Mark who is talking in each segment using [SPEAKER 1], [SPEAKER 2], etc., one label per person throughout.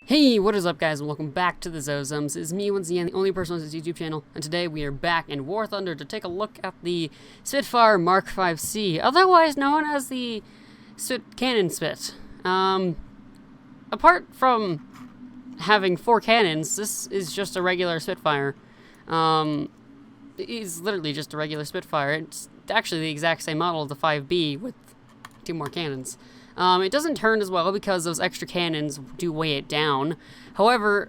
[SPEAKER 1] Hey, what is up guys, and welcome back to TheZozsomes. It's me once again, the only person on this YouTube channel, and today we are back in War Thunder to take a look at the Spitfire Mk.Vc, otherwise known as the Cannon Spit. Apart from having 4 cannons, this is just a regular Spitfire. It's literally just a regular Spitfire. It's actually the exact same model as the 5B with 2 more cannons. It doesn't turn as well because those extra cannons do weigh it down. However,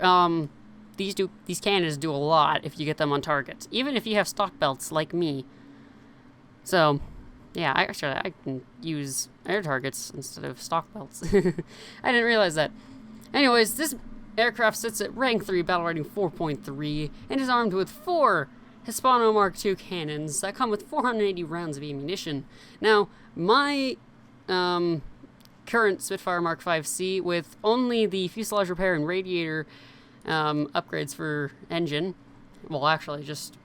[SPEAKER 1] these cannons do a lot if you get them on target, even if you have stock belts like me. So, yeah, I can use air targets instead of stock belts. I didn't realize that. Anyways, this aircraft sits at rank 3, battle rating 4.3, and is armed with 4 Hispano Mark II cannons that come with 480 rounds of ammunition. Now, my current Spitfire Mk.Vc, with only the fuselage repair and radiator upgrades for engine, well, actually just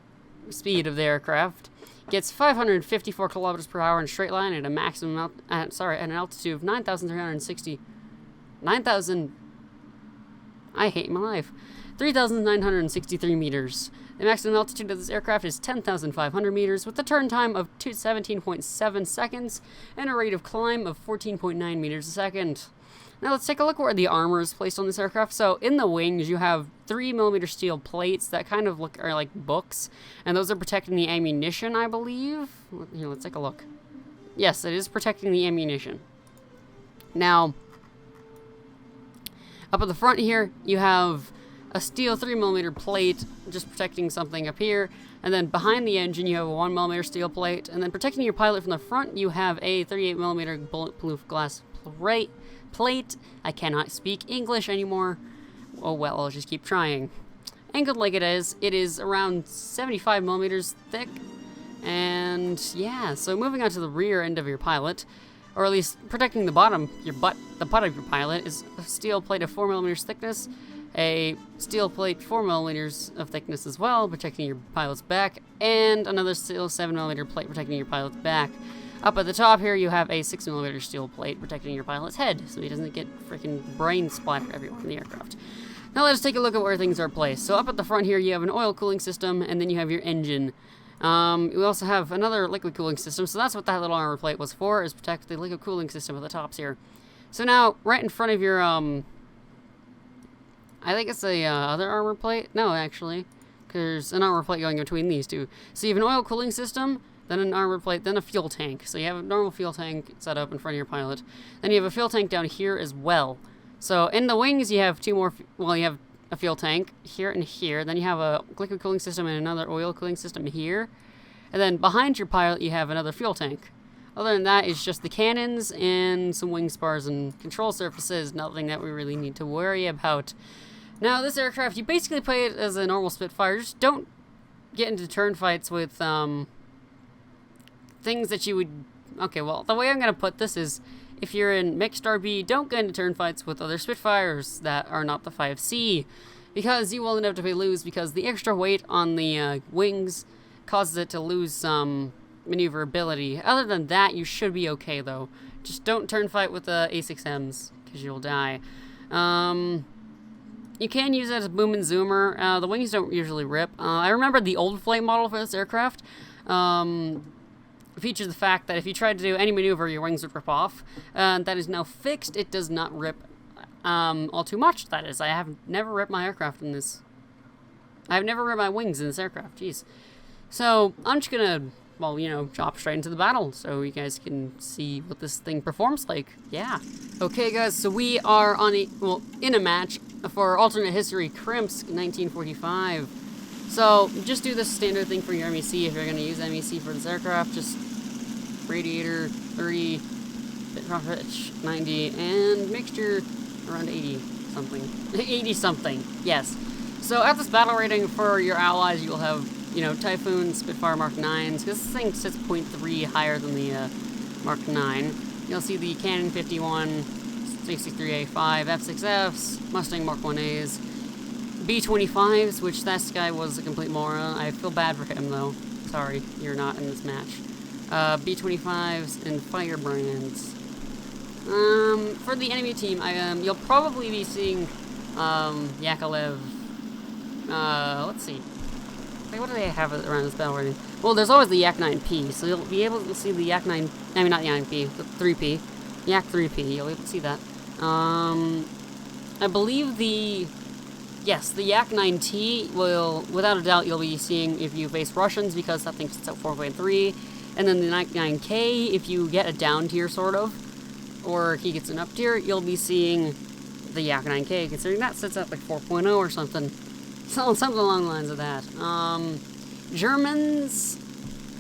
[SPEAKER 1] speed of the aircraft, gets 554 kilometers per hour in a straight line at a maximum at an altitude of 3,963 meters. The maximum altitude of this aircraft is 10,500 meters, with a turn time of 17.7 seconds and a rate of climb of 14.9 meters a second. Now let's take a look at where the armor is placed on this aircraft. So in the wings, you have 3mm steel plates that kind of are like books, and those are protecting the ammunition, I believe. Here, let's take a look. Yes, it is protecting the ammunition. Now, up at the front here, you have a steel 3mm plate just protecting something up here, and then behind the engine you have a 1mm steel plate, and then protecting your pilot from the front you have a 38mm bulletproof glass plate. I cannot speak English anymore. Oh well, I'll just keep trying. Angled like it is around 75mm thick, and yeah, so moving on to the rear end of your pilot, or at least protecting the bottom, the butt of your pilot, is a steel plate of 4mm thickness, a steel plate 4mm of thickness as well, protecting your pilot's back, and another steel 7mm plate protecting your pilot's back. Up at the top here, you have a 6mm steel plate protecting your pilot's head, so he doesn't get freaking brain splattered everywhere in the aircraft. Now let's take a look at where things are placed. So up at the front here, you have an oil cooling system, and then you have your engine. We also have another liquid cooling system, so that's what that little armor plate was for, is protect the liquid cooling system at the tops here. So now, right in front of your, I think it's a other armor plate. No, actually, there's an armor plate going between these two. So you have an oil cooling system, then an armor plate, then a fuel tank. So you have a normal fuel tank set up in front of your pilot. Then you have a fuel tank down here as well. So in the wings, you have 2 more. You have a fuel tank here and here. Then you have a liquid cooling system and another oil cooling system here. And then behind your pilot, you have another fuel tank. Other than that, it's just the cannons and some wing spars and control surfaces. Nothing that we really need to worry about. Now, this aircraft, you basically play it as a normal Spitfire. Just don't get into turn fights with things that you would... Okay, well, the way I'm going to put this is, if you're in mixed RB, don't get into turn fights with other Spitfires that are not the 5C, because you will inevitably lose, because the extra weight on the wings causes it to lose some maneuverability. Other than that, you should be okay, though. Just don't turn fight with the A6Ms, because you'll die. You can use it as a boom and zoomer. The wings don't usually rip. I remember the old flight model for this aircraft features the fact that if you tried to do any maneuver, your wings would rip off. That is now fixed. It does not rip all too much, that is. I have never ripped my aircraft in this. I have never ripped my wings in this aircraft. Jeez. So, I'm just gonna, well, you know, chop straight into the battle so you guys can see what this thing performs like. Yeah. Okay, guys, so we are in a match for alternate history Crimps 1945. So just do the standard thing for your MEC if you're going to use MEC for this aircraft. Just radiator 30, bit profit 90, and mixture around 80 something. 80 something, yes. So at this battle rating for your allies, you'll have, you know, Typhoon, Spitfire Mark 9s, because this thing sits 0.3 higher than the Mark 9. You'll see the Cannon 51, 63A5, F6Fs, Mustang Mark 1As, B-25s, which that guy was a complete moron. I feel bad for him, though. Sorry, you're not in this match. B-25s and Firebrands. For the enemy team, you'll probably be seeing Yakolev. Let's see. Wait, what do they have around this battle rating? Well, there's always the Yak 9P, so you'll be able to see the Yak 9... I mean, not the 9P, the 3P. Yak 3P, you'll be able to see that. I believe the... Yes, the Yak 9T will, without a doubt, you'll be seeing if you face Russians, because that thing sits at 4.3. And then the Yak 9K, if you get a down tier, sort of, or he gets an up tier, you'll be seeing the Yak 9K, considering that sits at like 4.0 or something. So, something along the lines of that. Germans,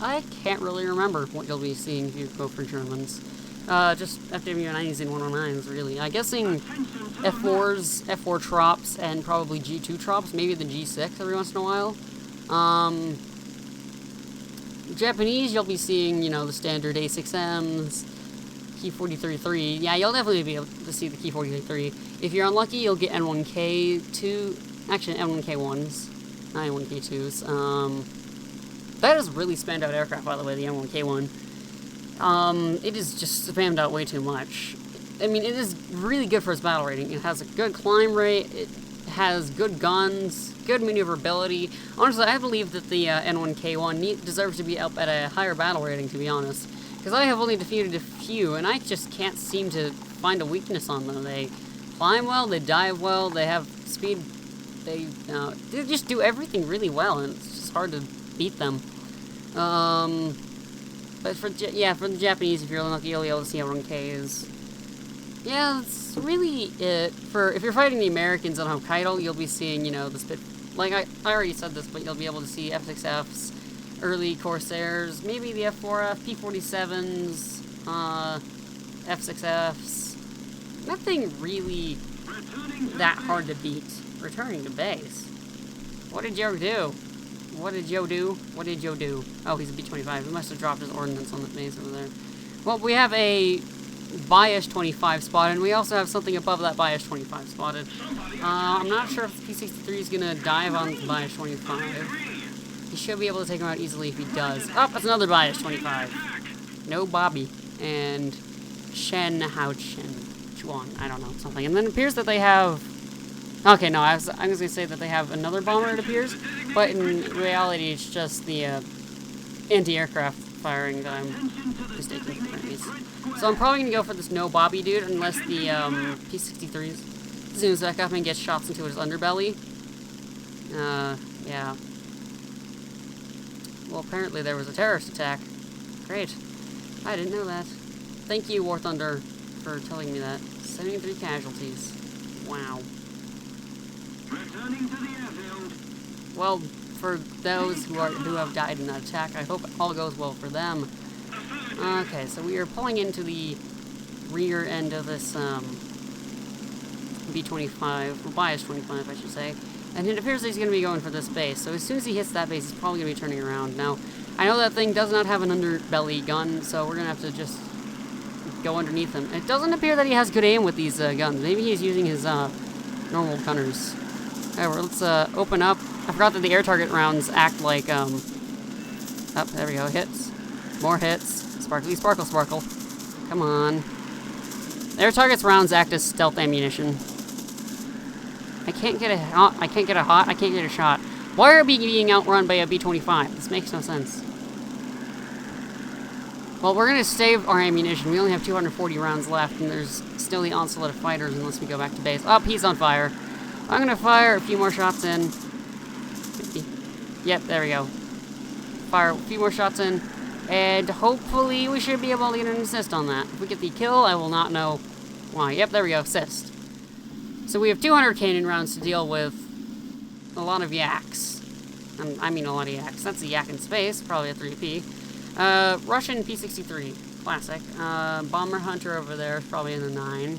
[SPEAKER 1] I can't really remember what you'll be seeing if you go for Germans. Just FW90s and 109s, really. I'm guessing F4s, F4 Trops, and probably G2 Trops, maybe the G6 every once in a while. Japanese, you'll be seeing, you know, the standard A6Ms, Key 43.3. Yeah, you'll definitely be able to see the Key 43.3. If you're unlucky, you'll get N1K2, actually N1K1s, not N1K2s. That is really spammed out aircraft, by the way, the N1K1. It is just spammed out way too much. I mean, it is really good for its battle rating. It has a good climb rate, it has good guns, good maneuverability. Honestly, I believe that the N1K1 deserves to be up at a higher battle rating, to be honest. Because I have only defeated a few, and I just can't seem to find a weakness on them. They climb well, they dive well, they have speed, they just do everything really well, and it's just hard to beat them. But for the Japanese, if you're unlucky, you'll be able to see N1Ks. Yeah, that's really it. If you're fighting the Americans on Hokkaido, you'll be seeing, you know, the like I already said this, but you'll be able to see F6Fs, early Corsairs, maybe the F4F, P47s, F6Fs. Nothing really that hard to beat. Returning to base. What did Joe do? What did Joe do? What did Joe do? Oh, he's a B-25. He must have dropped his ordnance on the base over there. Well, we have a Bias 25 spotted, and we also have something above that Bias 25 spotted. I'm not sure if the P-63 is going to dive on the Bias 25. He should be able to take him out easily if he does. Oh, that's another Bias 25. No Bobby. And Shen Chuan. I don't know, something. And then it appears that they have... Okay, no, I was going to say that they have another bomber, it appears. But in reality, it's just the anti-aircraft firing that I'm mistaken for enemies. So I'm probably going to go for this no Bobby dude, unless the P-63s zooms back up and gets shots into his underbelly. Yeah. Well, apparently there was a terrorist attack. Great. I didn't know that. Thank you, War Thunder, for telling me that. 73 casualties. Wow.
[SPEAKER 2] Returning to the airfield.
[SPEAKER 1] Well, for those who have died in that attack, I hope all goes well for them. Okay, so we are pulling into the rear end of this B-25, or Bias 25, I should say, and it appears that he's going to be going for this base. So as soon as he hits that base, he's probably going to be turning around. Now, I know that thing does not have an underbelly gun, so we're going to have to just go underneath him. It doesn't appear that he has good aim with these guns. Maybe he's using his normal gunners. However, let's open up. I forgot that the air target rounds act like, oh, there we go, hits. More hits. Sparkly, sparkle, sparkle. Come on. Air target's rounds act as stealth ammunition. I can't get a hot, I can't get a shot. Why are we being outrun by a B-25? This makes no sense. Well, we're going to save our ammunition. We only have 240 rounds left, and there's still the onslaught of fighters unless we go back to base. Oh, he's on fire. I'm going to fire a few more shots in. Yep, there we go. Fire a few more shots in, and hopefully we should be able to get an assist on that. If we get the kill, I will not know why. Yep, there we go, assist. So we have 200 cannon rounds to deal with a lot of yaks. I mean a lot of yaks. That's a yak in space, probably a 3P. Russian P-63, classic. Bomber Hunter over there is probably in the 9.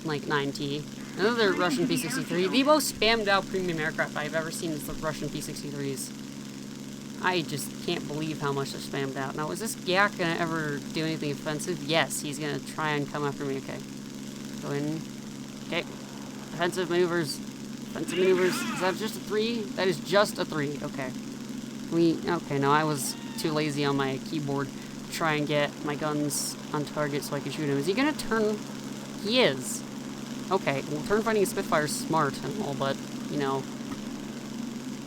[SPEAKER 1] Like 9T. Another Russian P-63. The most spammed out premium aircraft I've ever seen is the Russian P-63s. I just can't believe how much they're spammed out. Now, is this yak gonna ever do anything offensive? Yes, he's gonna try and come after me. Okay. Go in. Okay. Offensive maneuvers. Offensive maneuvers. Is that just a 3? That is just a 3. Okay. Okay, no, I was too lazy on my keyboard to try and get my guns on target so I could shoot him. Is he gonna turn? He is. Okay, well, turn fighting a Spitfire is smart and all, but, you know,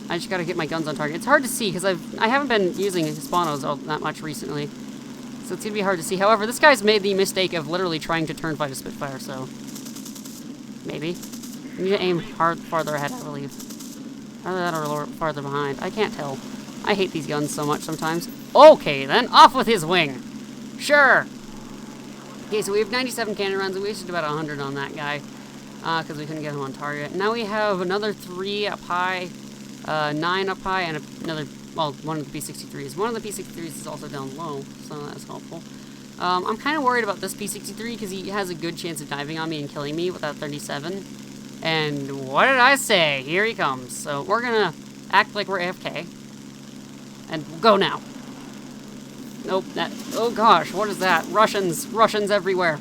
[SPEAKER 1] I just gotta get my guns on target. It's hard to see, because I haven't been using Hispanos all that much recently, so it's gonna be hard to see. However, this guy's made the mistake of literally trying to turn fight a Spitfire, so maybe. I need to aim farther ahead, I believe. Either that or farther behind. I can't tell. I hate these guns so much sometimes. Okay, then, off with his wing. Sure. Okay, so we have 97 cannon rounds, and we wasted about 100 on that guy, because we couldn't get him on target. Now we have another 3 up high, 9 up high, and another, well, one of the P63s. One of the P63s is also down low, so that's helpful. I'm kind of worried about this P63 because he has a good chance of diving on me and killing me with that 37. And what did I say? Here he comes. So we're gonna act like we're AFK. And go now. Nope, oh gosh, what is that? Russians everywhere.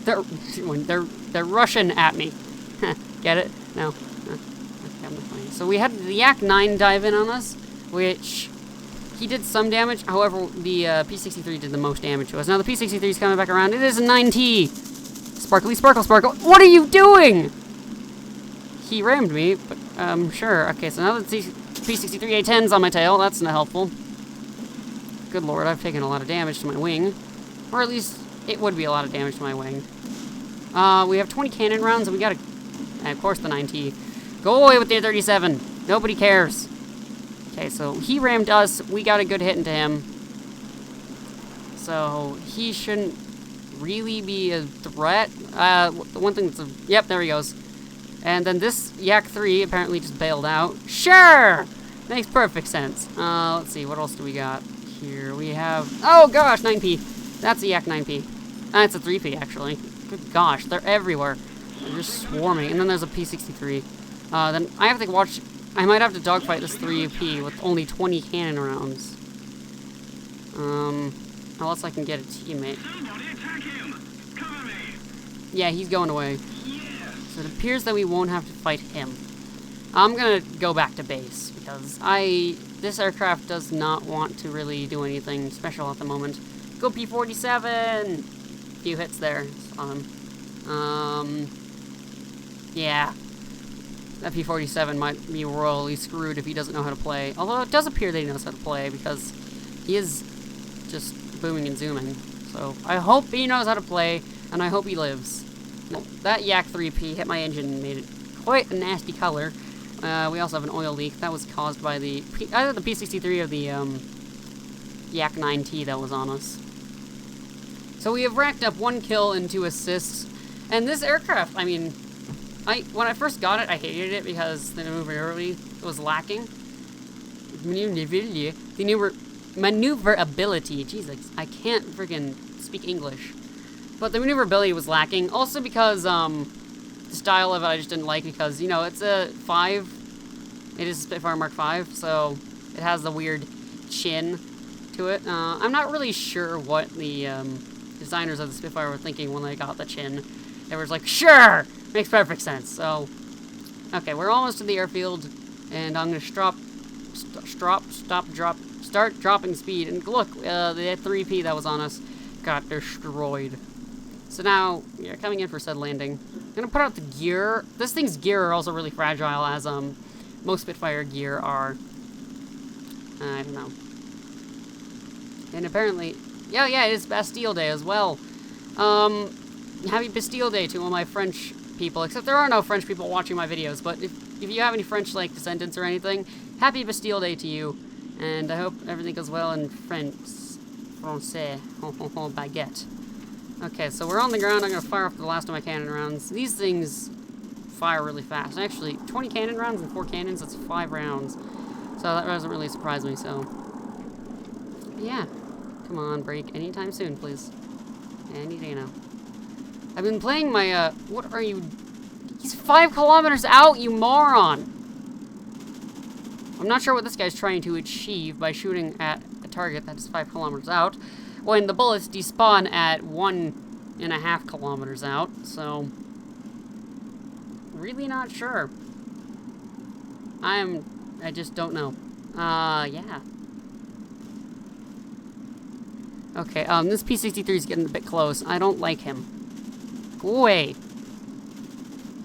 [SPEAKER 1] They're Russian at me. Get it? No. Okay, I'm not funny. So we had the Yak 9 dive in on us, which he did some damage. However, the P63 did the most damage to us. Now the P63 is coming back around. It is a 9T. Sparkly sparkle sparkle. What are you doing? He rammed me, but sure. Okay, so now the P63 A10's on my tail. That's not helpful. Good lord, I've taken a lot of damage to my wing. Or at least, it would be a lot of damage to my wing. We have 20 cannon rounds, and we got of course, the 9T. Go away with the 37. Nobody cares. Okay, so he rammed us. We got a good hit into him. So, he shouldn't really be a threat. The one thing that's yep, there he goes. And then this Yak 3 apparently just bailed out. Sure! Makes perfect sense. Let's see, what else do we got? Here we have, oh gosh, 9P. That's a Yak 9P. It's a 3P actually. Good gosh, they're everywhere. They're just swarming. And then there's a P63. Then I have to watch, I might have to dogfight this 3P with only 20 cannon rounds. Unless I can get a teammate.
[SPEAKER 2] Somebody attack him! Cover me!
[SPEAKER 1] Yeah, he's going away.
[SPEAKER 2] Yes.
[SPEAKER 1] So it appears that we won't have to fight him. I'm gonna go back to base because this aircraft does not want to really do anything special at the moment. Go P47! Few hits there on him. Yeah. That P47 might be royally screwed if he doesn't know how to play. Although it does appear that he knows how to play because he is just booming and zooming. So I hope he knows how to play and I hope he lives. That Yak 3P hit my engine and made it quite a nasty color. We also have an oil leak. That was caused by either the P63 or the Yak 9T that was on us. So we have racked up 1 kill and 2 assists. And this aircraft, I mean, when I first got it, I hated it because the maneuverability was lacking. Maneuverability. Jeez, I can't freaking speak English. But the maneuverability was lacking. Also because the style of it I just didn't like because, you know, it's a 5. It is a Spitfire Mk.Vc, so it has the weird chin to it. I'm not really sure what the designers of the Spitfire were thinking when they got the chin. They were like, sure! Makes perfect sense. So, okay, we're almost to the airfield, and I'm going to start dropping speed. And look, the 3P that was on us got destroyed. So now, we're coming in for said landing. I'm going to put out the gear. This thing's gear are also really fragile, as most Spitfire gear are. I don't know. And apparently, yeah, it is Bastille Day as well. Happy Bastille Day to all my French people, except there are no French people watching my videos, but if you have any French, like, descendants or anything, happy Bastille Day to you, and I hope everything goes well in Français, baguette. Okay, so we're on the ground. I'm going to fire off the last of my cannon rounds. These things fire really fast. Actually, 20 cannon rounds and 4 cannons, that's 5 rounds. So that doesn't really surprise me, so... yeah. Come on, break anytime soon, please. Any day now. I've been playing my, what are you... He's 5 kilometers out, you moron! I'm not sure what this guy's trying to achieve by shooting at a target that is 5 kilometers out, when the bullets despawn at 1.5 kilometers out, so... really not sure. I just don't know. Yeah. Okay, this P63 is getting a bit close. I don't like him. Go away.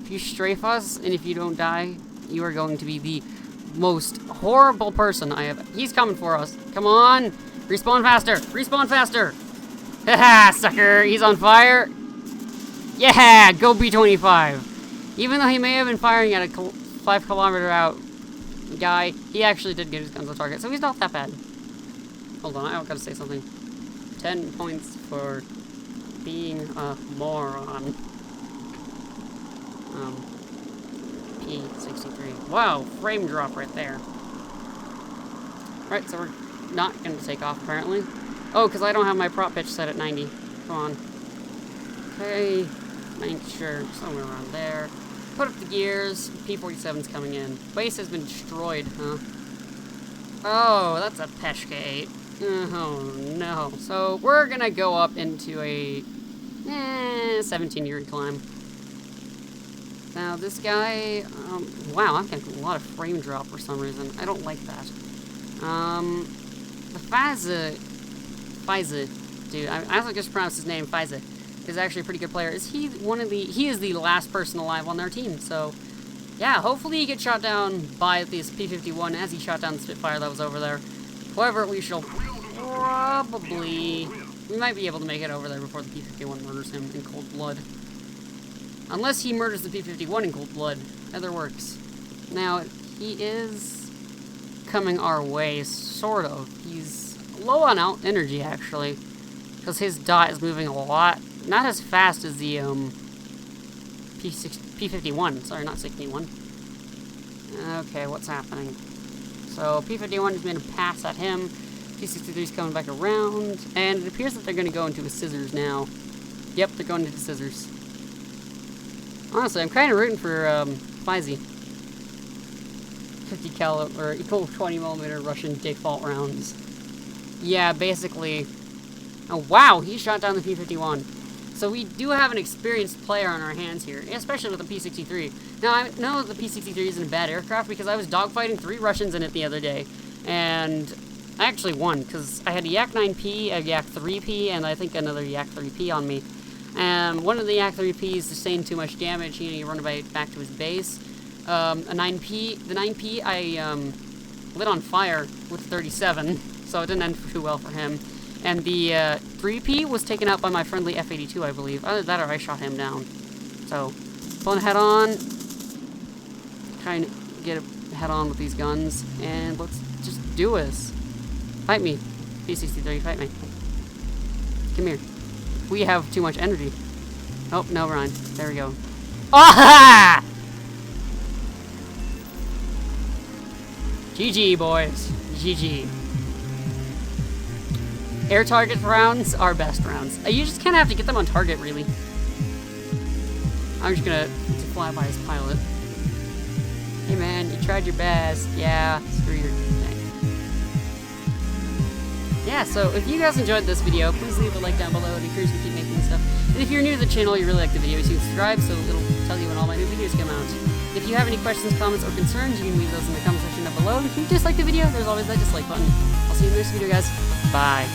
[SPEAKER 1] if you strafe us and if you don't die, you are going to be the most horrible person I have. He's coming for us. Come on. Respawn faster. Respawn faster. Haha, sucker. He's on fire. Yeah, go B-25. Even though he may have been firing at a 5 kilometer out guy, he actually did get his guns on target, so he's not that bad. Hold on, I gotta say something. 10 points for being a moron. P63. Wow, frame drop right there. Right, so we're not gonna take off apparently. Oh, because I don't have my prop pitch set at 90. Come on. Okay, make sure somewhere around there. Put up the gears. P-47's coming in. Base has been destroyed, huh? Oh, that's a Peshka 8. Oh, no. So, we're gonna go up into a 17-degree climb. Now, this guy... wow, I'm getting a lot of frame drop for some reason. I don't like that. The Fiza dude, I also just pronounced his name, Fiza, is actually a pretty good player. He is the last person alive on their team, so yeah, hopefully he gets shot down by this P-51 as he shot down the Spitfire that was over there. However, we might be able to make it over there before the P-51 murders him in cold blood. Unless he murders the P-51 in cold blood. Either works. Now, he is coming our way, sort of. He's low on energy, actually, because his dot is moving a lot. Not as fast as the P-51. Sorry, not 61. Okay, what's happening? So P-51 has made a pass at him. P-63 is coming back around, and it appears that they're going to go into a scissors now. Yep, they're going into scissors. Honestly, I'm kind of rooting for Fizy. 50 caliber or equal 20mm Russian default rounds. Yeah, basically. Oh wow, he shot down the P-51. So we do have an experienced player on our hands here, especially with the P-63. Now, I know the P-63 isn't a bad aircraft because I was dogfighting 3 Russians in it the other day. And I actually won, because I had a Yak 9P, a Yak 3P, and I think another Yak 3P on me. And one of the Yak 3Ps sustained too much damage, he run back to his base. The 9P I lit on fire with 37, so it didn't end too well for him. And the 3P was taken out by my friendly F-82, I believe. Either that or I shot him down. So, pulling head on. Trying to get a head on with these guns. And let's just do this. Fight me. P-63, fight me. Come here. We have too much energy. Oh, no, run. There we go. Ah! GG, boys. GG. Air target rounds are best rounds. You just kind of have to get them on target, really. I'm just gonna fly by as pilot. Hey man, you tried your best. Yeah, screw your thing. Yeah, so if you guys enjoyed this video, please leave a like down below. It encourages me to keep making this stuff. And if you're new to the channel, you really like the video, you can subscribe so it'll tell you when all my new videos come out. If you have any questions, comments, or concerns, you can leave those in the comment section down below. And if you dislike the video, there's always that dislike button. I'll see you in the next video, guys. Bye.